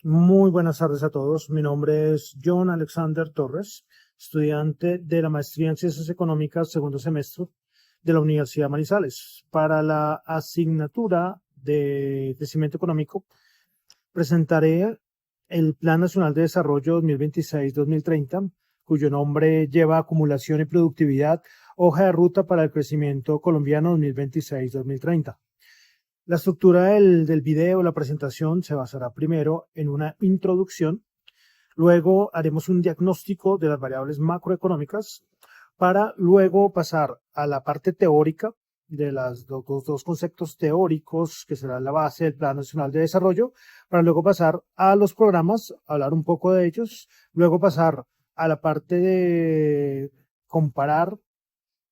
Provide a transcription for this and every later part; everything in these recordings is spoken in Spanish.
Muy buenas tardes a todos. Mi nombre es John Alexander Torres, estudiante de la maestría en Ciencias Económicas, segundo semestre de la Universidad Manizales. Para la asignatura de Crecimiento Económico, presentaré el Plan Nacional de Desarrollo 2026-2030, cuyo nombre lleva Acumulación y Productividad, hoja de ruta para el crecimiento colombiano 2026-2030. La estructura del video, la presentación, se basará primero en una introducción, luego haremos un diagnóstico de las variables macroeconómicas para luego pasar a la parte teórica de los dos conceptos teóricos que será la base del Plan Nacional de Desarrollo, para luego pasar a los programas, hablar un poco de ellos, luego pasar a la parte de comparar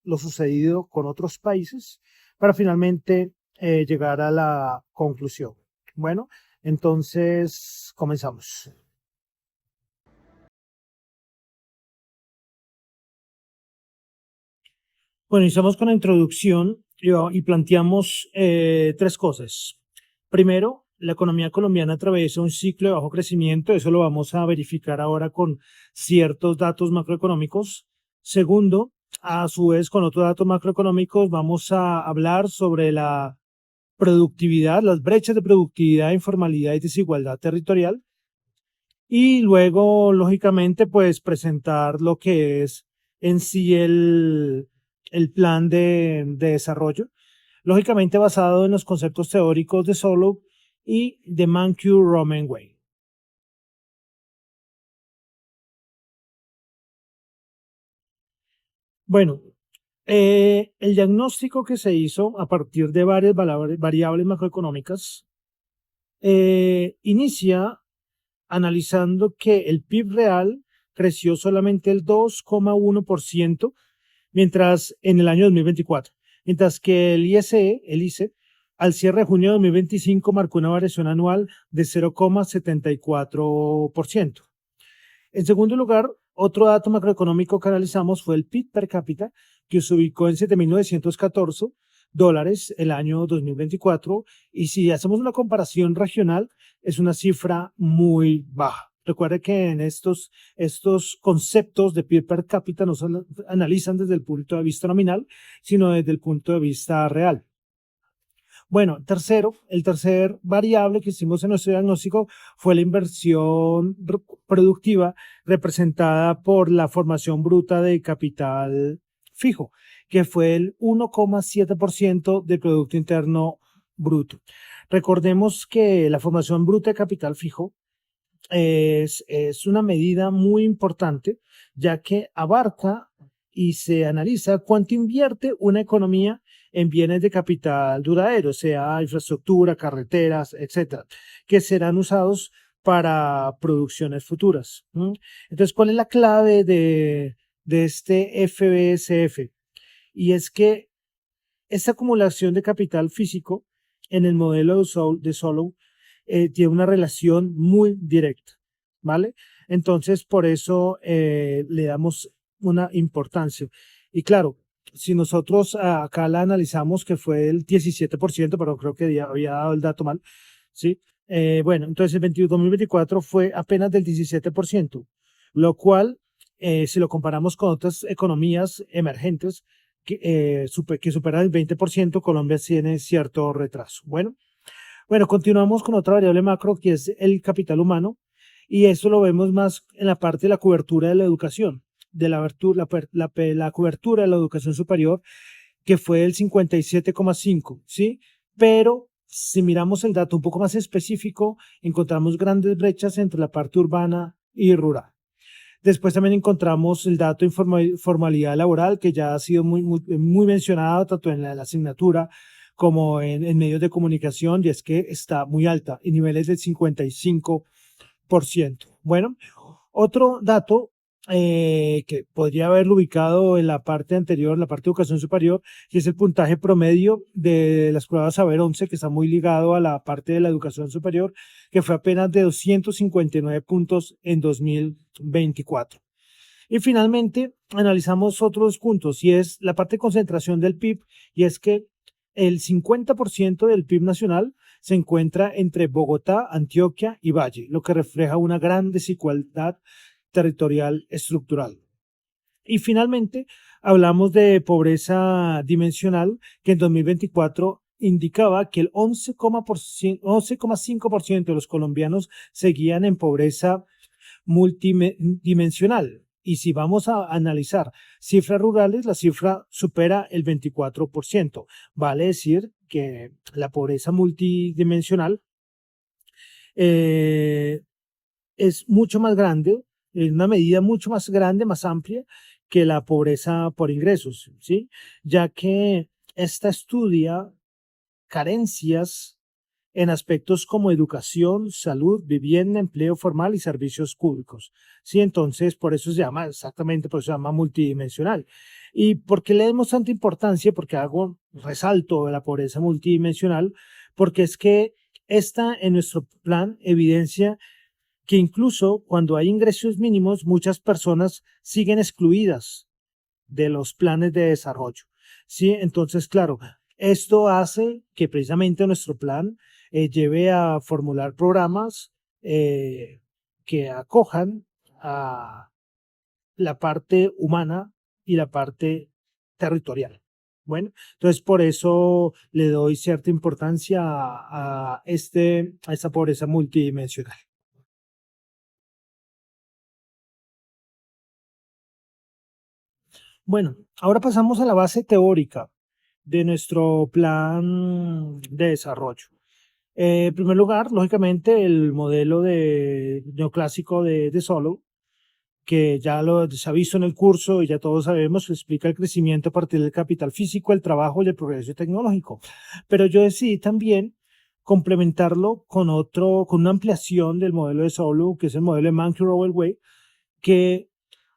lo sucedido con otros países para finalmente llegar a la conclusión. Bueno, entonces comenzamos. Bueno, iniciamos con la introducción y planteamos tres cosas. Primero, la economía colombiana atraviesa un ciclo de bajo crecimiento, eso lo vamos a verificar ahora con ciertos datos macroeconómicos. Segundo, a su vez, con otros datos macroeconómicos, vamos a hablar sobre la productividad, las brechas de productividad, informalidad y desigualdad territorial. Y luego, lógicamente, pues presentar lo que es en sí el plan de desarrollo, lógicamente basado en los conceptos teóricos de Solow y de Mankiw-Romein-Way. Bueno, el diagnóstico que se hizo a partir de varias variables macroeconómicas inicia analizando que el PIB real creció solamente el 2,1%, mientras en el año 2024, mientras que el ICE, al cierre de junio de 2025 marcó una variación anual de 0,74%. En segundo lugar, otro dato macroeconómico que analizamos fue el PIB per cápita, que se ubicó en $7,914 el año 2024, y si hacemos una comparación regional, es una cifra muy baja. Recuerde que en estos conceptos de PIB per cápita no se analizan desde el punto de vista nominal, sino desde el punto de vista real. Bueno, el tercer variable que hicimos en nuestro diagnóstico fue la inversión productiva representada por la formación bruta de capital fijo, que fue el 1,7% del Producto Interno Bruto. Recordemos que la formación bruta de capital fijo es una medida muy importante, ya que abarca y se analiza cuánto invierte una economía en bienes de capital duradero, sea infraestructura, carreteras, etcétera, que serán usados para producciones futuras. Entonces, ¿cuál es la clave de este FBSF? Y es que esta acumulación de capital físico en el modelo de Solow tiene una relación muy directa, ¿vale? Entonces, por eso le damos una importancia. Y claro, si nosotros acá la analizamos, que fue el 17%, pero creo que ya había dado el dato mal, ¿sí? Bueno, entonces el 2024 fue apenas del 17%, lo cual, si lo comparamos con otras economías emergentes que superan el 20%, Colombia tiene cierto retraso. Bueno, continuamos con otra variable macro que es el capital humano, y eso lo vemos más en la parte de la cobertura de la educación, de la cobertura de la educación superior, que fue el 57,5, ¿sí? Pero si miramos el dato un poco más específico, encontramos grandes brechas entre la parte urbana y rural. Después también encontramos el dato de formalidad laboral, que ya ha sido muy mencionado tanto en la asignatura como en medios de comunicación, y es que está muy alta, en niveles del 55%. Bueno, otro dato que podría haberlo ubicado en la parte anterior, en la parte de educación superior, que es el puntaje promedio de las pruebas Saber 11, que está muy ligado a la parte de la educación superior, que fue apenas de 259 puntos en 2024. Y finalmente, analizamos otros puntos, y es la parte de concentración del PIB, y es que el 50% del PIB nacional se encuentra entre Bogotá, Antioquia y Valle, lo que refleja una gran desigualdad territorial estructural. Y finalmente, hablamos de pobreza dimensional, que en 2024 indicaba que el 11,5% de los colombianos seguían en pobreza multidimensional. Y si vamos a analizar cifras rurales, la cifra supera el 24%. Vale decir que la pobreza multidimensional eh, es mucho más grande, en una medida mucho más grande, más amplia que la pobreza por ingresos, ¿sí? Ya que esta estudia carencias en aspectos como educación, salud, vivienda, empleo formal y servicios públicos. Sí, entonces por eso se llama, exactamente por eso se llama multidimensional. ¿Y por qué le damos tanta importancia? Porque resalto de la pobreza multidimensional, porque es que esta en nuestro plan evidencia que incluso cuando hay ingresos mínimos, muchas personas siguen excluidas de los planes de desarrollo. Sí, entonces, claro, esto hace que precisamente nuestro plan lleve a formular programas que acojan a la parte humana y la parte territorial. Bueno, entonces por eso le doy cierta importancia a esta pobreza multidimensional. Bueno, ahora pasamos a la base teórica de nuestro plan de desarrollo. En primer lugar, lógicamente, el modelo neoclásico de Solow, que ya se ha visto en el curso y ya todos sabemos, que explica el crecimiento a partir del capital físico, el trabajo y el progreso tecnológico. Pero yo decidí también complementarlo con una ampliación del modelo de Solow, que es el modelo de Mankey-Rowell-Way, que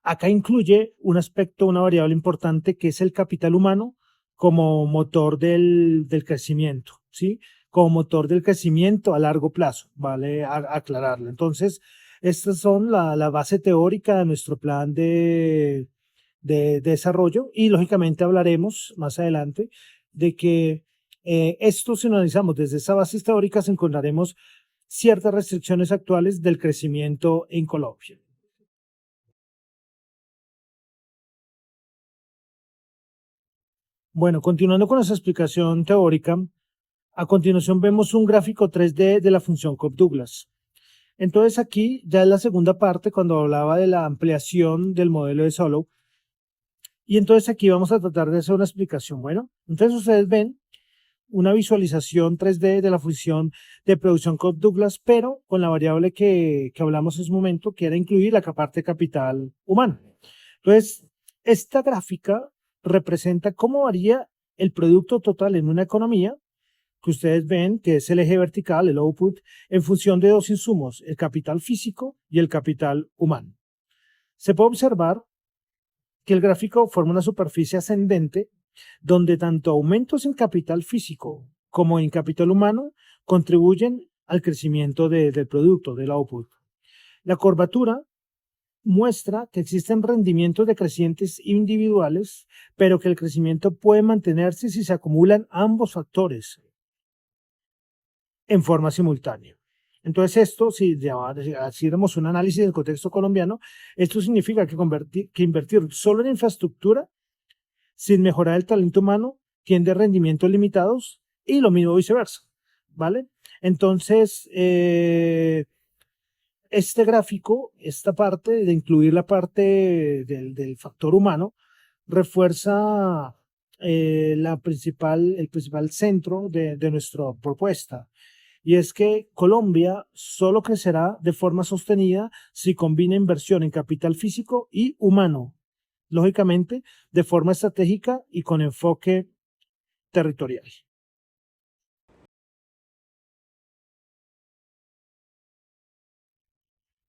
acá incluye un aspecto, una variable importante, que es el capital humano como motor del crecimiento, ¿sí? Como motor del crecimiento a largo plazo, vale aclararlo. Entonces, estas son la base teórica de nuestro plan de desarrollo y lógicamente hablaremos más adelante de que esto, si lo analizamos desde esas bases teóricas, encontraremos ciertas restricciones actuales del crecimiento en Colombia. Bueno, continuando con esa explicación teórica, a continuación vemos un gráfico 3D de la función Cobb-Douglas. Entonces aquí ya es la segunda parte cuando hablaba de la ampliación del modelo de Solow. Y entonces aquí vamos a tratar de hacer una explicación. Bueno, entonces ustedes ven una visualización 3D de la función de producción Cobb-Douglas, pero con la variable que hablamos en su momento, que era incluir la parte capital humano. Entonces, esta gráfica representa cómo varía el producto total en una economía, que ustedes ven que es el eje vertical, el output, en función de dos insumos, el capital físico y el capital humano. Se puede observar que el gráfico forma una superficie ascendente donde tanto aumentos en capital físico como en capital humano contribuyen al crecimiento del producto, del output. La curvatura muestra que existen rendimientos decrecientes individuales, pero que el crecimiento puede mantenerse si se acumulan ambos factores en forma simultánea. Entonces esto, si hiciéramos un análisis del contexto colombiano, esto significa que invertir solo en infraestructura sin mejorar el talento humano tiende a rendimientos limitados y lo mismo viceversa, ¿vale? Entonces, este gráfico, esta parte de incluir la parte del factor humano, refuerza el principal centro de nuestra propuesta. Y es que Colombia solo crecerá de forma sostenida si combina inversión en capital físico y humano, lógicamente de forma estratégica y con enfoque territorial.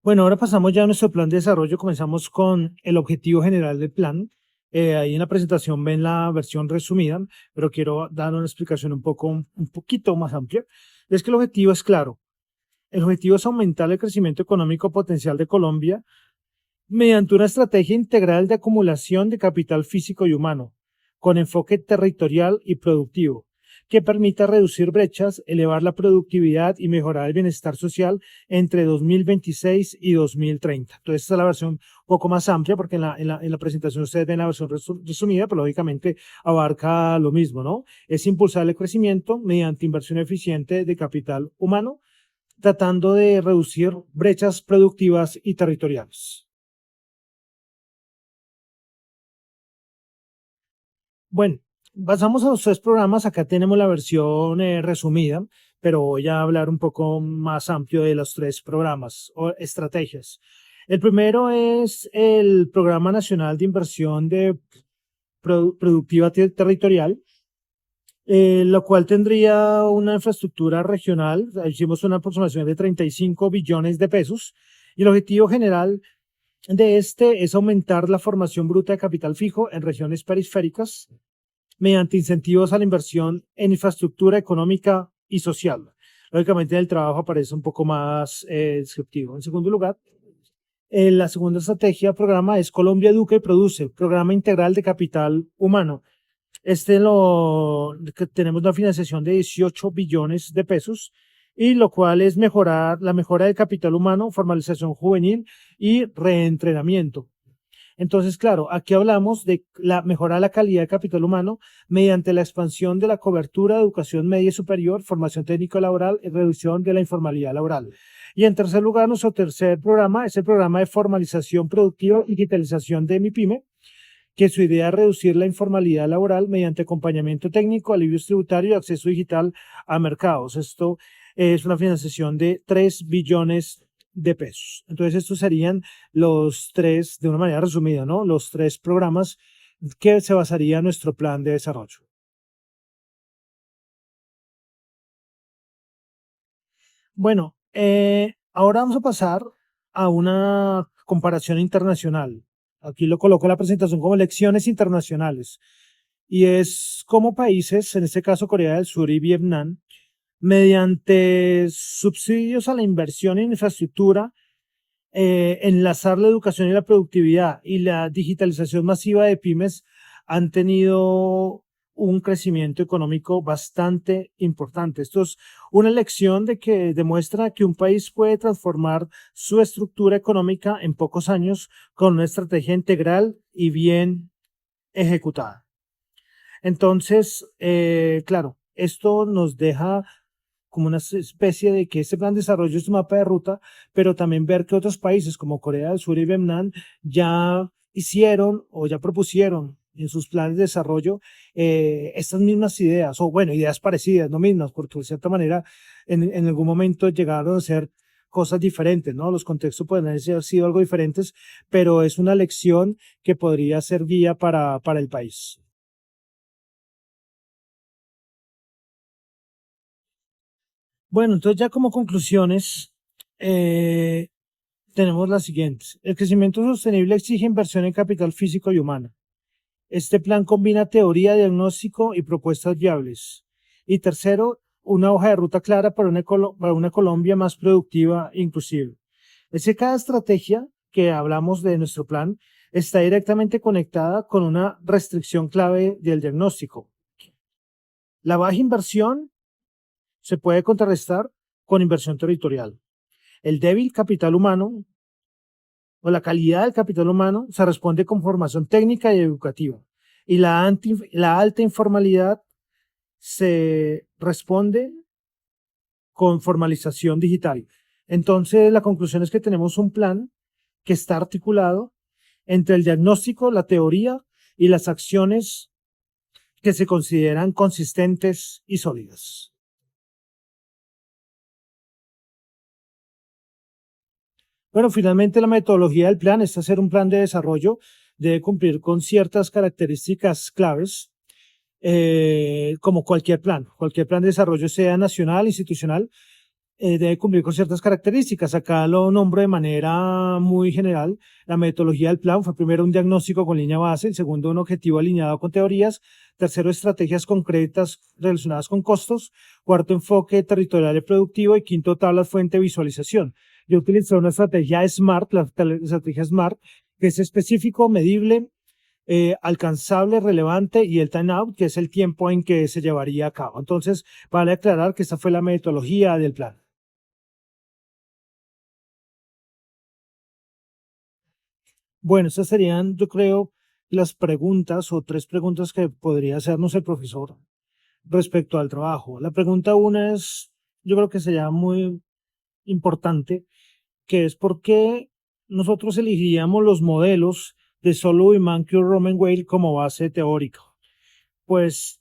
Bueno, ahora pasamos ya a nuestro plan de desarrollo. Comenzamos con el objetivo general del plan. Ahí en la presentación ven la versión resumida, pero quiero dar una explicación un poquito más amplia. Es que el objetivo es claro. El objetivo es aumentar el crecimiento económico potencial de Colombia mediante una estrategia integral de acumulación de capital físico y humano, con enfoque territorial y productivo, que permita reducir brechas, elevar la productividad y mejorar el bienestar social entre 2026 y 2030. Entonces, esta es la versión un poco más amplia, porque en la presentación ustedes ven la versión resumida, pero lógicamente abarca lo mismo, ¿no? Es impulsar el crecimiento mediante inversión eficiente de capital humano, tratando de reducir brechas productivas y territoriales. Bueno, pasamos a los tres programas. Acá tenemos la versión resumida, pero voy a hablar un poco más amplio de los tres programas o estrategias. El primero es el Programa Nacional de Inversión de Productiva Territorial, lo cual tendría una infraestructura regional. Hicimos una aproximación de 35 billones de pesos, y el objetivo general de este es aumentar la formación bruta de capital fijo en regiones periféricas mediante incentivos a la inversión en infraestructura económica y social. Lógicamente, en el trabajo aparece un poco más descriptivo. En segundo lugar, la segunda estrategia, programa, es Colombia Educa y Produce, programa integral de capital humano. Tenemos una financiación de 18 billones de pesos, y lo cual es la mejora del capital humano, formalización juvenil y reentrenamiento. Entonces, claro, aquí hablamos de mejorar la calidad de capital humano mediante la expansión de la cobertura de educación media y superior, formación técnico-laboral y reducción de la informalidad laboral. Y en tercer lugar, nuestro tercer programa es el programa de formalización productiva y digitalización de MIPYME, que su idea es reducir la informalidad laboral mediante acompañamiento técnico, alivios tributarios y acceso digital a mercados. Esto es una financiación de 3 billones de pesos. Entonces, estos serían los tres, de una manera resumida, ¿no? Los tres programas que se basaría en nuestro plan de desarrollo. Bueno, ahora vamos a pasar a una comparación internacional. Aquí lo coloco en la presentación como lecciones internacionales. Y es como países, en este caso Corea del Sur y Vietnam, mediante subsidios a la inversión en infraestructura, enlazar la educación y la productividad y la digitalización masiva de pymes, han tenido un crecimiento económico bastante importante. Esto es una lección de que demuestra que un país puede transformar su estructura económica en pocos años con una estrategia integral y bien ejecutada. Entonces, claro, esto nos deja como una especie de que este plan de desarrollo es un mapa de ruta, pero también ver que otros países como Corea del Sur y Vietnam ya hicieron o ya propusieron en sus planes de desarrollo estas mismas ideas, o bueno, ideas parecidas, no mismas, porque de cierta manera en algún momento llegaron a ser cosas diferentes, ¿no? Los contextos pueden haber sido algo diferentes, pero es una lección que podría ser guía para el país. Bueno, entonces ya como conclusiones, eh, tenemos las siguientes. El crecimiento sostenible exige inversión en capital físico y humano. Este plan combina teoría, diagnóstico y propuestas viables. Y tercero, una hoja de ruta clara para una Colombia más productiva e inclusiva. Es que cada estrategia que hablamos de nuestro plan está directamente conectada con una restricción clave del diagnóstico. La baja inversión se puede contrarrestar con inversión territorial. El débil capital humano o la calidad del capital humano se responde con formación técnica y educativa. Y la alta informalidad se responde con formalización digital. Entonces, la conclusión es que tenemos un plan que está articulado entre el diagnóstico, la teoría y las acciones que se consideran consistentes y sólidas. Bueno, finalmente la metodología del plan es hacer un plan de desarrollo, debe cumplir con ciertas características claves, como cualquier plan de desarrollo, sea nacional, institucional, debe cumplir con ciertas características. Acá lo nombro de manera muy general. La metodología del plan fue primero un diagnóstico con línea base, segundo un objetivo alineado con teorías, tercero estrategias concretas relacionadas con costos, cuarto enfoque territorial y productivo, y quinto tablas fuente de visualización. Yo utilicé una estrategia SMART, la estrategia SMART, que es específico, medible, alcanzable, relevante y el time out, que es el tiempo en que se llevaría a cabo. Entonces, vale aclarar que esta fue la metodología del plan. Bueno, estas serían, yo creo, las preguntas o tres preguntas que podría hacernos el profesor respecto al trabajo. La pregunta una es, yo creo que sería muy importante, que es por qué nosotros elegiríamos los modelos de Solow y Mancure Roman Whale como base teórica. Pues,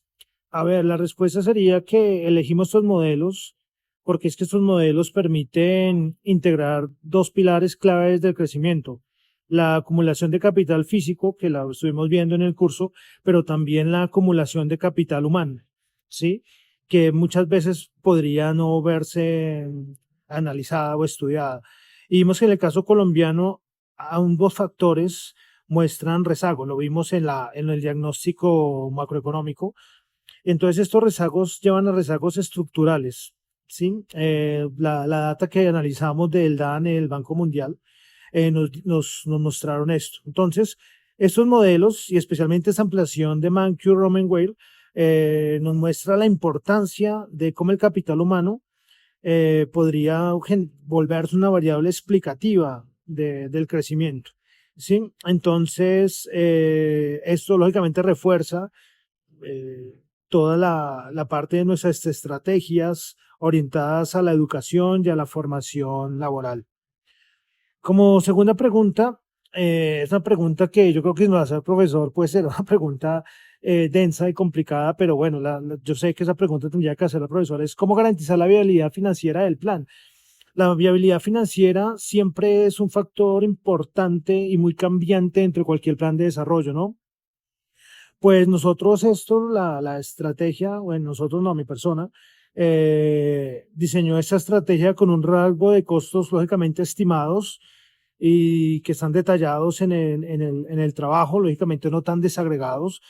a ver, la respuesta sería que elegimos estos modelos porque es que estos modelos permiten integrar dos pilares claves del crecimiento: la acumulación de capital físico, que la estuvimos viendo en el curso, pero también la acumulación de capital humano, ¿sí? Que muchas veces podría no verse analizada o estudiada. Y vimos que en el caso colombiano, aún dos factores muestran rezago. Lo vimos en el diagnóstico macroeconómico. Entonces, estos rezagos llevan a rezagos estructurales. ¿Sí? La data que analizamos del DANE, el Banco Mundial, nos mostraron esto. Entonces, estos modelos, y especialmente esta ampliación de Mancure Roman Whale, nos muestra la importancia de cómo el capital humano podría volverse una variable explicativa del crecimiento. ¿Sí? Entonces, esto lógicamente refuerza eh, toda la parte de nuestras estrategias orientadas a la educación y a la formación laboral. Como segunda pregunta, es una pregunta que yo creo que si nos hace el profesor puede ser una pregunta densa y complicada, pero bueno, yo sé que esa pregunta tendría que hacer el profesor, es cómo garantizar la viabilidad financiera del plan. La viabilidad financiera siempre es un factor importante y muy cambiante entre cualquier plan de desarrollo, ¿no? Pues nosotros esto, la estrategia, bueno, nosotros no, mi persona, diseñó esta estrategia con un rango de costos lógicamente estimados y que están detallados en el trabajo, lógicamente no tan desagregados,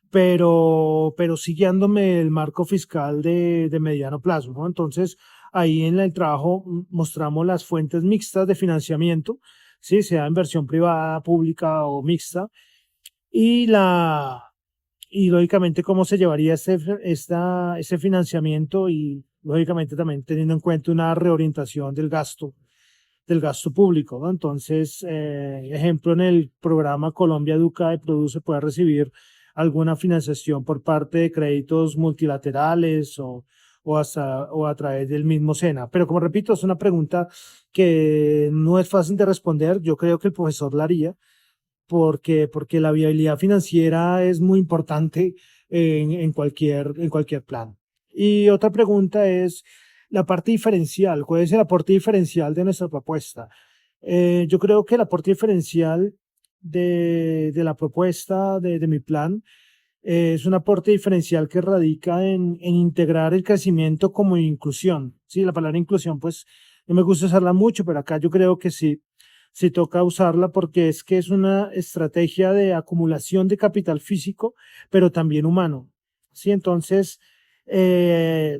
pero sí guiándome el marco fiscal de mediano plazo, ¿no? Entonces, ahí en el trabajo mostramos las fuentes mixtas de financiamiento, ¿sí? Sea inversión privada, pública o mixta, y y lógicamente cómo se llevaría ese financiamiento y lógicamente también teniendo en cuenta una reorientación del gasto público, ¿no? Entonces, ejemplo, en el programa Colombia Educa y Produce puede recibir alguna financiación por parte de créditos multilaterales o a través del mismo SENA. Pero como repito, es una pregunta que no es fácil de responder. Yo creo que el profesor la haría porque la viabilidad financiera es muy importante en cualquier plan. Y otra pregunta es la parte diferencial. ¿Cuál es el aporte diferencial de nuestra propuesta? Yo creo que el aporte diferencial de la propuesta de mi plan es un aporte diferencial que radica en integrar el crecimiento como inclusión. Sí, la palabra inclusión, pues no me gusta usarla mucho, pero acá yo creo que sí toca usarla porque es que es una estrategia de acumulación de capital físico, pero también humano. Sí, entonces eh,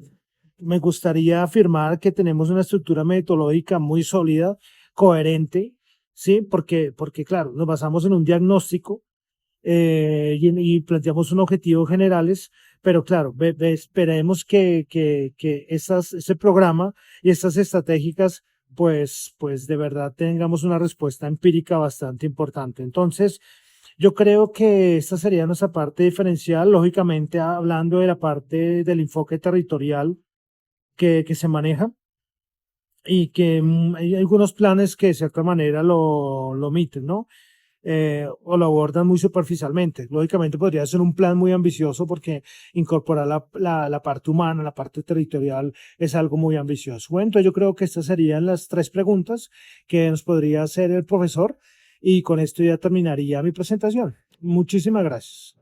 me gustaría afirmar que tenemos una estructura metodológica muy sólida, coherente, sí, porque claro, nos basamos en un diagnóstico y planteamos un objetivo generales, pero claro, esperemos que ese programa y estas estratégicas, pues de verdad tengamos una respuesta empírica bastante importante. Entonces, yo creo que esta sería nuestra parte diferencial, lógicamente hablando de la parte del enfoque territorial que se maneja y que hay algunos planes que de cierta manera lo omiten, ¿no? O lo abordan muy superficialmente. Lógicamente podría ser un plan muy ambicioso porque incorporar la parte humana, la parte territorial es algo muy ambicioso. Bueno, entonces yo creo que estas serían las tres preguntas que nos podría hacer el profesor y con esto ya terminaría mi presentación. Muchísimas gracias.